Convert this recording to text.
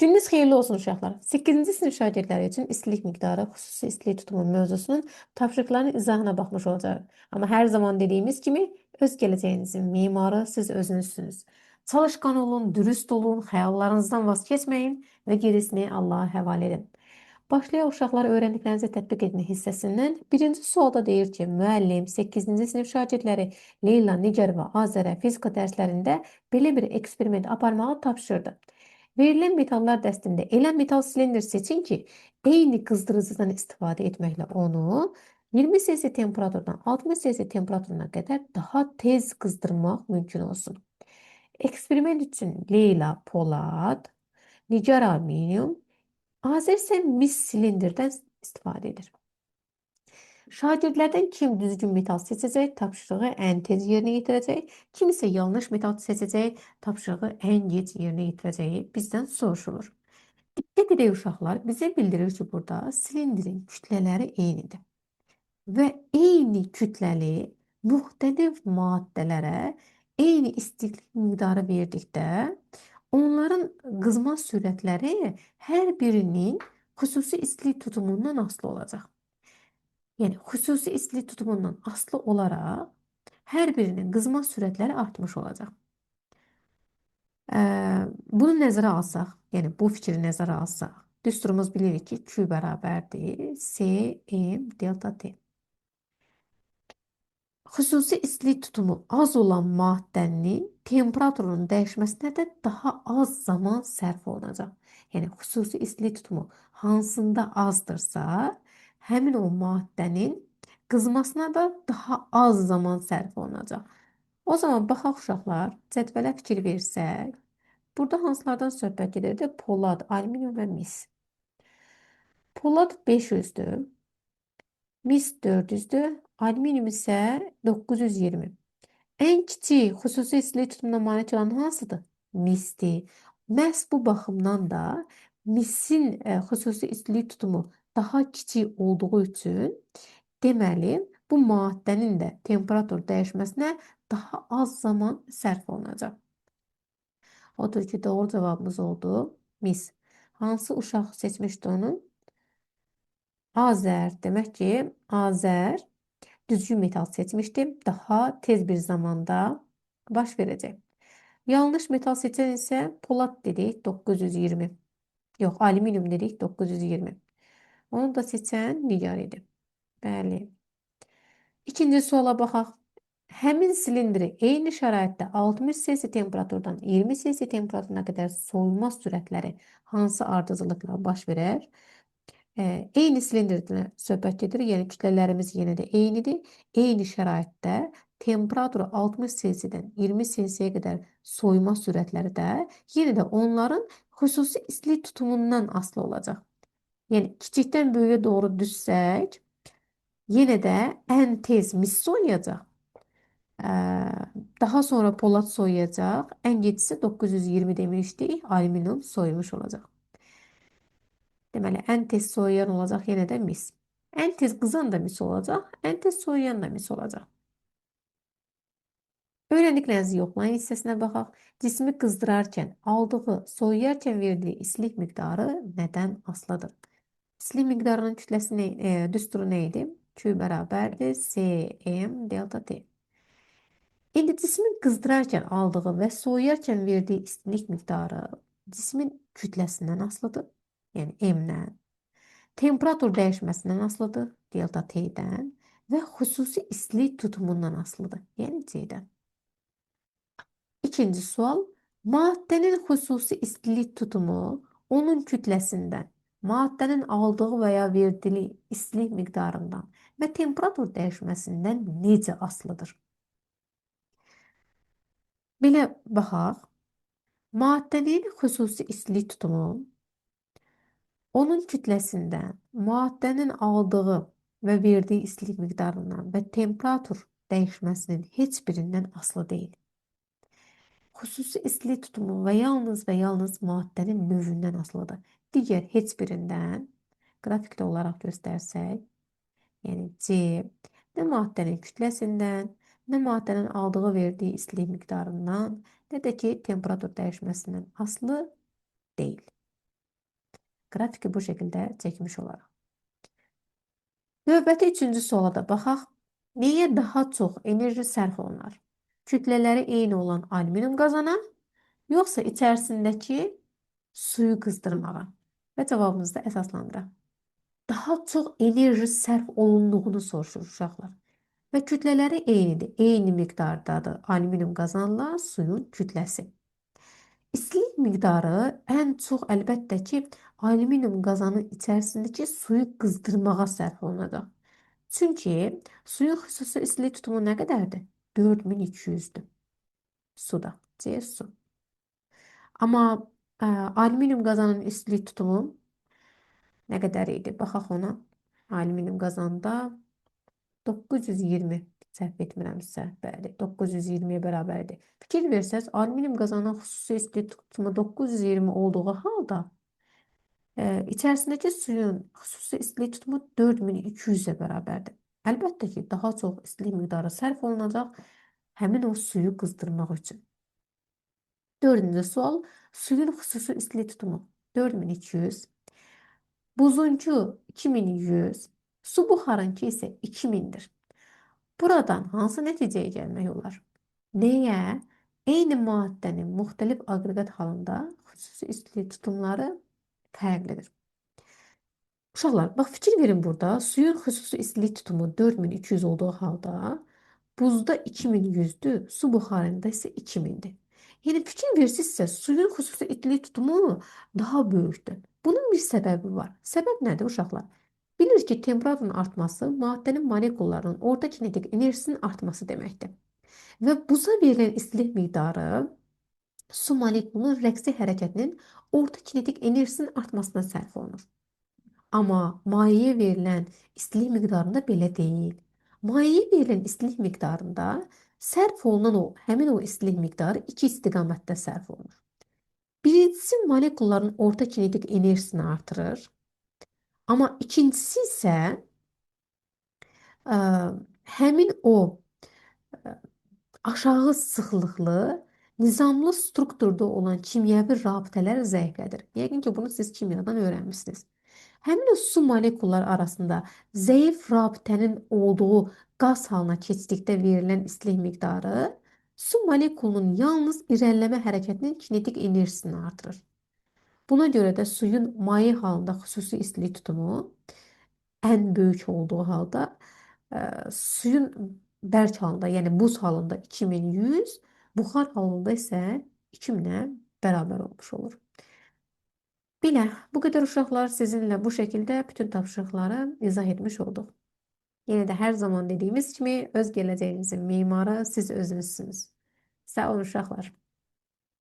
Gününüz xeyirli olsun uşaqlar. 8-ci sinif şagirdləri üçün istilik miqdarı, xüsusi istilik tutumu mövzusunun tapşırıqlarının izahına baxmış olacaq. Amma hər zaman dediyimiz kimi öz gələcəyinizin mimarı siz özünüzsünüz. Çalışqan olun, dürüst olun, xəyallarınızdan vaz keçməyin və gerisini Allaha həvalə edin. Başlayaq uşaqlar öyrəndiklərinizi tətbiq etmə hissəsindən. Birinci sualda deyir ki, müəllim 8-ci sinif şagirdləri Leyla, Nigar və Azərə fizika dərslərində belə bir eksperiment aparmağı tapşırdı. Verilen metallar dəstində elə metal silindr seçin ki, eyni qızdırıcıdan istifadə etməklə onu 20 Cl temperaturdan 60 Cl temperaturuna qədər daha tez qızdırmaq mümkün olsun. Eksperiment üçün Leyla polad, Nigar alüminium, Azər isə mis silindrdən istifadə edir. Şagirdlərdən kim düzgün metal seçəcək, tapşırığı ən tez yerinə yetirəcək, kim isə yanlış metal seçəcək, tapşırığı ən gec yerinə yetirəcəyi bizdən soruşulur. Diqqət edək uşaqlar, bizə bildirir ki, burada silindrin kütlələri eynidir. Və eyni kütləli müxtəlif maddələrə eyni istilik miqdarı verdikdə, onların qızma sürətləri hər birinin xüsusi istilik tutumundan asılı olacaq. Yəni, xüsusi istilik tutumundan asılı olaraq hər birinin qızma sürətləri artmış olacaq. Bunu nəzərə alsaq, yəni bu fikri nəzərə alsaq, düsturumuz bilir ki, Q bərabərdir C, M, delta T. Xüsusi istilik tutumu az olan maddənin temperaturunun dəyişməsinə də daha az zaman sərf olunacaq. Yəni, xüsusi istilik tutumu hansında azdırsa, həmin o maddənin qızmasına da daha az zaman sərf olunacaq. O zaman baxaq uşaqlar, cədvələ fikir versək, burada hansılardan söhbət gedirdi? Polad, alüminium və mis. Polad 500-dür. Mis 400-dür. Alüminium isə 920. Ən kiçik xüsusi istilik tutumuna malik olan hansıdır? Misdir. Məhz bu baxımdan da misin xüsusi istilik tutumu daha kiçik olduğu üçün deməli bu maddənin də temperatur dəyişməsinə daha az zaman sərf olunacaq. Odur ki, doğru cavabımız oldu mis. Hansı uşaq seçmişdi onu? Azər. Demək ki, Azər düzgün metal seçmişdim. Daha tez bir zamanda baş verəcək. Yanlış metal seçən isə polad dedik 920. Yox, alüminium dedik 920. Onu da seçən Nigar idi. Bəli. İkinci suala baxaq. Həmin silindri eyni şəraitdə 60 Cl temperaturdan 20 Cl temperaturuna qədər soyulma sürətləri hansı ardıcıllıqla baş verər? Eyni silindirdən söhbət gedir, yəni kütlələrimiz yenə də eynidir. Eyni şəraitdə temperaturu 60 Cl-dən 20 Cl-yə qədər soyuma sürətləri də yenə də onların xüsusi istilik tutumundan asılı olacaq. Yəni kiçikdən böyüyə doğru düşsək, yenə də ən tez mis soyuyacaq. Daha sonra polad soyuyacaq. Ən gecisi 920 demişdik, alüminium soyumuş olacaq. Deməli, ən tez soyuyan olacaq yenə də mis. Ən tez qızan da mis olacaq, ən tez soyuyan da mis olacaq. Öyrəndiklərinizi yoxlayın hissəsinə baxaq. Cismi qızdırarkən aldığı, soyuyarkən verdiyi istilik miqdarı nədən asılıdır? İstilik miqdarının kütləsi düsturu nə idi? Q bərabərdir C, M, delta T. İndi cismin qızdırarkən aldığı və soyuyarkən verdiyi istilik miqdarı cismin kütləsindən asılıdır. Yəni M-dən. Temperatur dəyişməsindən asılıdır, delta T-dən və xüsusi istilik tutumundan asılıdır, yəni C-dən. İkinci sual, maddənin xüsusi istilik tutumu onun kütləsindən, maddənin aldığı və ya verdiyi istilik miqdarından və temperatur dəyişməsindən necə asılıdır? Belə baxaq, maddənin xüsusi istilik tutumu onun kütləsindən, maddənin aldığı və verdiyi istilik miqdarından və temperatur dəyişməsinin heç birindən asılı deyil. Xüsusi istilik tutumu və yalnız maddənin növündən asılıdır. Digər heç birindən qrafikdə olaraq göstərsək, yəni C, nə maddənin kütləsindən, nə maddənin aldığı verdiyi istilik miqdarından, nə də ki temperatur dəyişməsindən asılı deyil. Qrafiki bu şəkildə çəkmiş olaraq. Növbəti üçüncü suala da baxaq. Niyə daha çox enerji sərf olunar? Kütlələri eyni olan alüminium qazana, yoxsa içərisindəki suyu qızdırmağa? Və cavabımızı da əsaslandıraq. Daha çox enerji sərf olunduğunu soruşur uşaqlar. Və kütlələri eynidir. Eyni miqdardadır alüminium qazanla suyun kütləsi. İstilik miqdarı ən çox əlbəttə ki, alüminium qazanın içərisindəki suyu qızdırmağa sərf olunacaq. Çünki suyun xüsusi istilik tutumu nə qədərdir? 4200-dür. Suda. C su. Amma alüminium qazanın istilik tutumu nə qədər idi? Baxaq ona. Alüminium qazanda 920 səhv etmirəmsə, bəli, 920-yə bərabərdir. Fikir versəz, alüminium qazanın xüsusi istilik tutumu 920 olduğu halda içərisindəki suyun xüsusi istilik tutumu 4200-ə bərabərdir. Əlbəttə ki, daha çox istilik miqdarı sərf olunacaq həmin o suyu qızdırmaq üçün. Dördüncü sual, suyun xüsusi istilik tutumu 4200, buzuncu 2100, su buxarınki isə 2000-dir. Buradan hansı nəticəyə gəlmək olar? Nəyə? Eyni maddənin müxtəlif aqreqat halında xüsusi istilik tutumları fərqlidir. Uşaqlar, bax fikir verin burada. Suyun xüsusi istilik tutumu 4200 olduğu halda buzda 2100'dür, su buxarında isə 2000'dir. Yəni fikir versinizsə suyun xüsusi istilik tutumu daha böyükdür. Bunun bir səbəbi var. Səbəb nədir uşaqlar? Bilir ki, temperaturun artması maddənin molekullarının orta kinetik enerjisinin artması deməkdir. Və buza verilən istilik miqdarı su molekulunun rəqsi hərəkətinin orta kinetik enerjisinin artmasına sərf olunur. Amma mayeyə verilən istilik miqdarında belə deyil. Mayeyə verilən istilik miqdarında sərf olunan həmin o istilik miqdarı iki istiqamətdə sərf olunur. Birincisi molekulların orta kinetik enerjisini artırır. Amma ikincisi isə həmin o aşağı sıxlıqlı, nizamlı strukturda olan kimyəvi rabitələri zəiflədir. Yəqin ki, bunu siz kimyadan öyrənmişsiniz. Həmin o su molekulları arasında zəif rabitənin olduğu qaz halına keçdikdə verilən istilik miqdarı su molekulunun yalnız irəliləmə hərəkətinin kinetik enerjisini artırır. Buna görə də suyun maye halında xüsusi istilik tutumu ən böyük olduğu halda suyun bərk halında, yəni buz halında 2100, buxar halında isə 2000-ə bərabər olmuş olur. Belə, bu qədər uşaqlar sizinlə bu şəkildə bütün tapşırıqları izah etmiş olduq. Yenə də hər zaman dediyimiz kimi öz gələcəyinizin mimarı siz özünüzsünüz. Sağ olun uşaqlar.